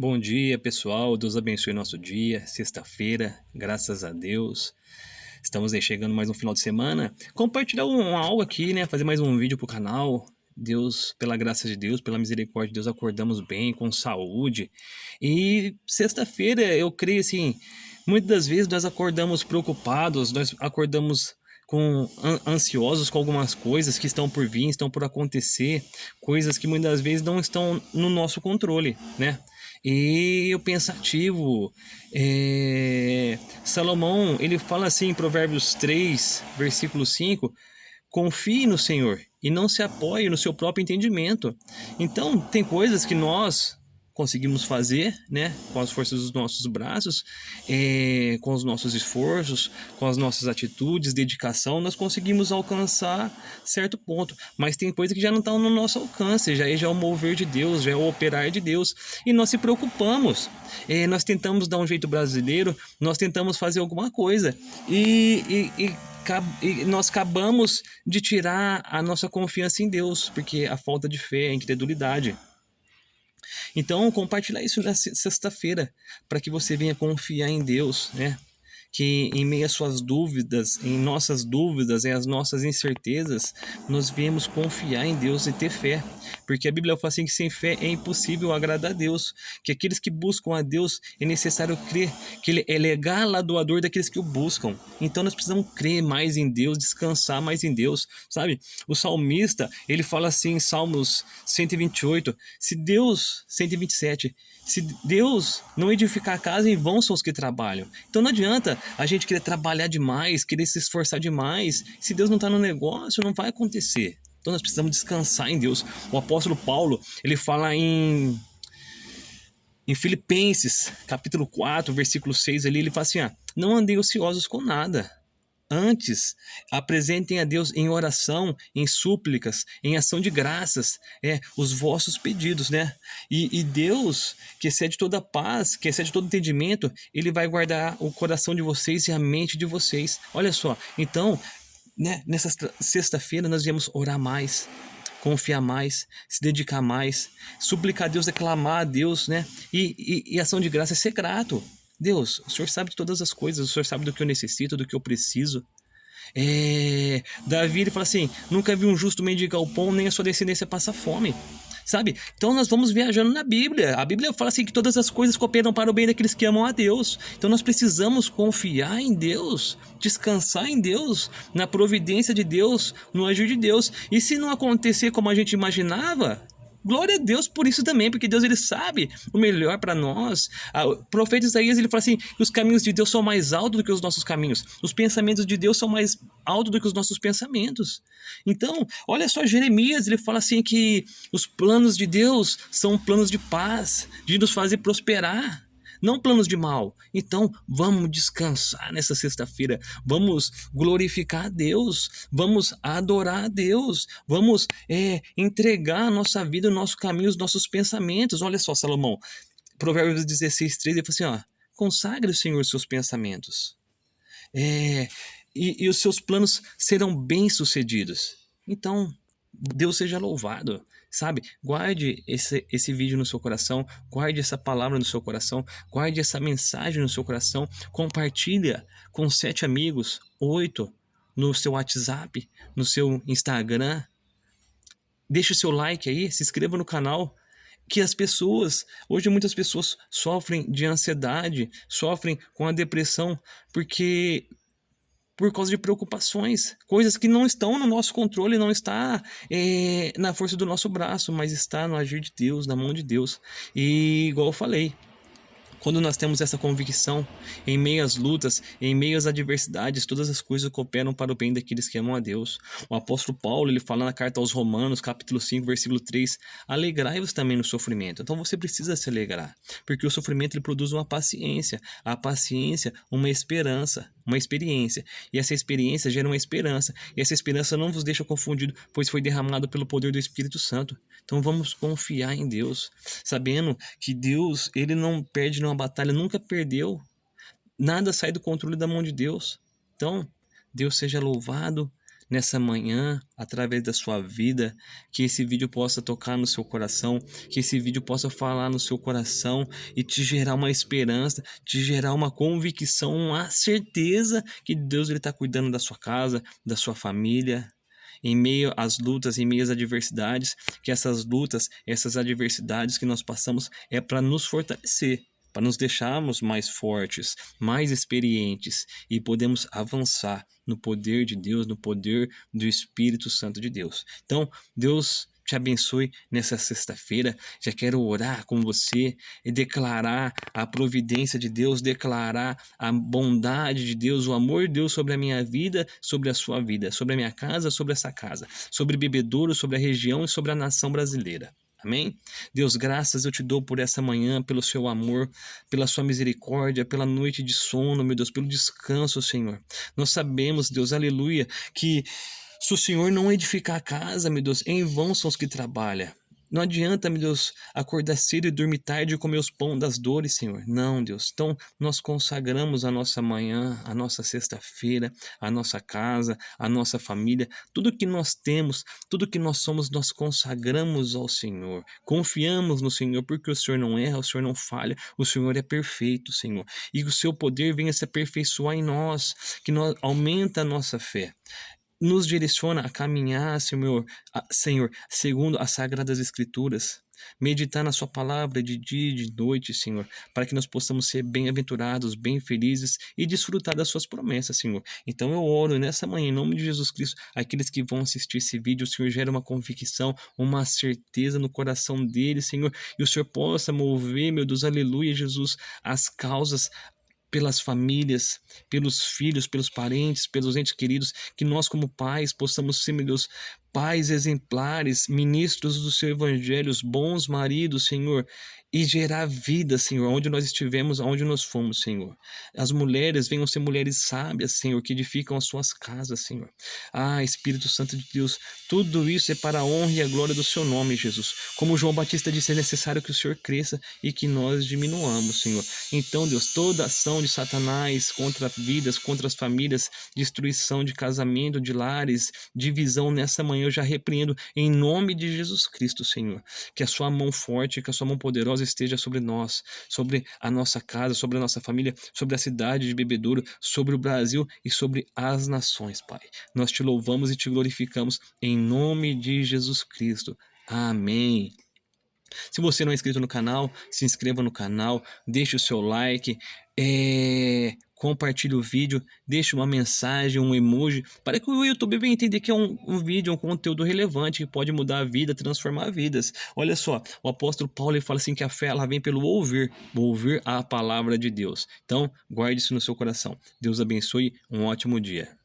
Bom dia, pessoal. Deus abençoe nosso dia. Sexta-feira, graças a Deus. Estamos aí chegando mais um final de semana. Compartilhar algo aqui, né? Fazer mais um vídeo pro canal. Deus, pela graça de Deus, pela misericórdia de Deus, acordamos bem, com saúde. E sexta-feira, eu creio assim, muitas das vezes nós acordamos preocupados, nós acordamos ansiosos com algumas coisas que estão por vir, estão por acontecer, coisas que muitas das vezes não estão no nosso controle, né? E eu pensativo, Salomão, ele fala assim em Provérbios 3, versículo 5: confie no Senhor e não se apoie no seu próprio entendimento. Então, tem coisas que nós conseguimos fazer, né, com as forças dos nossos braços, com os nossos esforços, com as nossas atitudes, dedicação, nós conseguimos alcançar certo ponto. Mas tem coisa que já não está no nosso alcance, já é o mover de Deus, já é o operar de Deus, e nós se preocupamos. Nós tentamos dar um jeito brasileiro, nós tentamos fazer alguma coisa, e nós acabamos de tirar a nossa confiança em Deus, porque a falta de fé, a incredulidade. Então, compartilhar isso na sexta-feira, para que você venha confiar em Deus, né? Que em meio às suas dúvidas, em nossas dúvidas, em as nossas incertezas, nós viemos confiar em Deus e ter fé. Porque a Bíblia fala assim que sem fé é impossível agradar a Deus, que aqueles que buscam a Deus é necessário crer, que Ele é galardoador daqueles que o buscam. Então nós precisamos crer mais em Deus, descansar mais em Deus, sabe? O salmista, ele fala assim em Salmos 128, 127, se Deus não edificar a casa, em vão são os que trabalham. Então não adianta a gente querer trabalhar demais, querer se esforçar demais. Se Deus não está no negócio, não vai acontecer. Então nós precisamos descansar em Deus. O apóstolo Paulo, ele fala em Filipenses, capítulo 4, versículo 6, ali, ele fala assim, não andem ociosos com nada. Antes, apresentem a Deus em oração, em súplicas, em ação de graças, os vossos pedidos, né? E Deus, que excede toda paz, que excede todo entendimento, Ele vai guardar o coração de vocês e a mente de vocês. Olha só, então, né, nessa sexta-feira nós viemos orar mais, confiar mais, se dedicar mais, suplicar a Deus, declamar a Deus, né? E ação de graça é ser grato. Deus, o Senhor sabe de todas as coisas, o Senhor sabe do que eu necessito, do que eu preciso. Davi, ele fala assim, nunca vi um justo mendigar o pão, nem a sua descendência passar fome. Sabe? Então nós vamos viajando na Bíblia. A Bíblia fala assim que todas as coisas cooperam para o bem daqueles que amam a Deus. Então nós precisamos confiar em Deus, descansar em Deus, na providência de Deus, no agir de Deus. E se não acontecer como a gente imaginava, glória a Deus por isso também, porque Deus, ele sabe o melhor para nós. O profeta Isaías, ele fala assim, que os caminhos de Deus são mais altos do que os nossos caminhos. Os pensamentos de Deus são mais altos do que os nossos pensamentos. Então, olha só, Jeremias, ele fala assim que os planos de Deus são planos de paz, de nos fazer prosperar, não planos de mal. Então, vamos descansar nessa sexta-feira, vamos glorificar a Deus, vamos adorar a Deus, vamos entregar a nossa vida, o nosso caminho, os nossos pensamentos. Olha só, Salomão, Provérbios 16, 13, ele fala assim, consagre o Senhor os seus pensamentos, e os seus planos serão bem-sucedidos. Então, Deus seja louvado, sabe? Guarde esse vídeo no seu coração, guarde essa palavra no seu coração, guarde essa mensagem no seu coração, compartilha com 7 amigos, 8 no seu WhatsApp, no seu Instagram. Deixe o seu like aí, se inscreva no canal, que as pessoas, hoje muitas pessoas sofrem de ansiedade, sofrem com a depressão, por causa de preocupações, coisas que não estão no nosso controle, não está na força do nosso braço, mas está no agir de Deus, na mão de Deus. E igual eu falei, quando nós temos essa convicção, em meio às lutas, em meio às adversidades, todas as coisas cooperam para o bem daqueles que amam a Deus. O apóstolo Paulo, ele fala na carta aos Romanos, capítulo 5, versículo 3, alegrai-vos também no sofrimento. Então você precisa se alegrar, porque o sofrimento, ele produz uma paciência, a paciência, uma esperança, uma experiência, e essa experiência gera uma esperança, e essa esperança não vos deixa confundido, pois foi derramado pelo poder do Espírito Santo. Então vamos confiar em Deus, sabendo que Deus, ele não perde numa batalha, nunca perdeu, nada sai do controle da mão de Deus. Então, Deus seja louvado nessa manhã, através da sua vida, que esse vídeo possa tocar no seu coração, que esse vídeo possa falar no seu coração e te gerar uma esperança, te gerar uma convicção, uma certeza que Deus está cuidando da sua casa, da sua família, em meio às lutas, em meio às adversidades, que essas lutas, essas adversidades que nós passamos é para nos fortalecer, para nos deixarmos mais fortes, mais experientes e podemos avançar no poder de Deus, no poder do Espírito Santo de Deus. Então, Deus te abençoe nessa sexta-feira. Já quero orar com você e declarar a providência de Deus, declarar a bondade de Deus, o amor de Deus sobre a minha vida, sobre a sua vida, sobre a minha casa, sobre essa casa, sobre Bebedouro, sobre a região e sobre a nação brasileira. Amém? Deus, graças eu te dou por essa manhã, pelo seu amor, pela sua misericórdia, pela noite de sono, meu Deus, pelo descanso, Senhor. Nós sabemos, Deus, aleluia, que se o Senhor não edificar a casa, meu Deus, em vão são os que trabalham. Não adianta, meu Deus, acordar cedo e dormir tarde e comer os pão das dores, Senhor. Não, Deus. Então, nós consagramos a nossa manhã, a nossa sexta-feira, a nossa casa, a nossa família. Tudo que nós temos, tudo que nós somos, nós consagramos ao Senhor. Confiamos no Senhor, porque o Senhor não erra, o Senhor não falha, o Senhor é perfeito, Senhor. E o seu poder venha se aperfeiçoar em nós, que nós, aumenta a nossa fé. Nos direciona a caminhar, Senhor, segundo as Sagradas Escrituras, meditar na sua palavra de dia e de noite, Senhor, para que nós possamos ser bem-aventurados, bem felizes e desfrutar das suas promessas, Senhor. Então eu oro nessa manhã, em nome de Jesus Cristo, aqueles que vão assistir esse vídeo, o Senhor gera uma convicção, uma certeza no coração deles, Senhor, e o Senhor possa mover, meu Deus, aleluia, Jesus, as causas pelas famílias, pelos filhos, pelos parentes, pelos entes queridos, que nós como pais possamos ser, meu Deus, pais exemplares, ministros do seu evangelho, bons maridos, Senhor, e gerar vida, Senhor, onde nós estivemos, aonde nós fomos, Senhor. As mulheres venham ser mulheres sábias, Senhor, que edificam as suas casas, Senhor. Ah, Espírito Santo de Deus, tudo isso é para a honra e a glória do seu nome, Jesus. Como João Batista disse, é necessário que o Senhor cresça e que nós diminuamos, Senhor. Então, Deus, toda ação de Satanás contra vidas, contra as famílias, destruição de casamento, de lares, divisão nessa manhã, eu já repreendo em nome de Jesus Cristo, Senhor. Que a sua mão forte, que a sua mão poderosa esteja sobre nós, sobre a nossa casa, sobre a nossa família, sobre a cidade de Bebedouro, sobre o Brasil e sobre as nações, Pai. Nós te louvamos e te glorificamos em nome de Jesus Cristo. Amém. Se você não é inscrito no canal, se inscreva no canal, deixe o seu like, compartilhe o vídeo, deixe uma mensagem, um emoji, para que o YouTube venha entender que é um vídeo, um conteúdo relevante, que pode mudar a vida, transformar vidas. Olha só, o apóstolo Paulo ele fala assim que a fé ela vem pelo ouvir a palavra de Deus. Então, guarde isso no seu coração. Deus abençoe, um ótimo dia.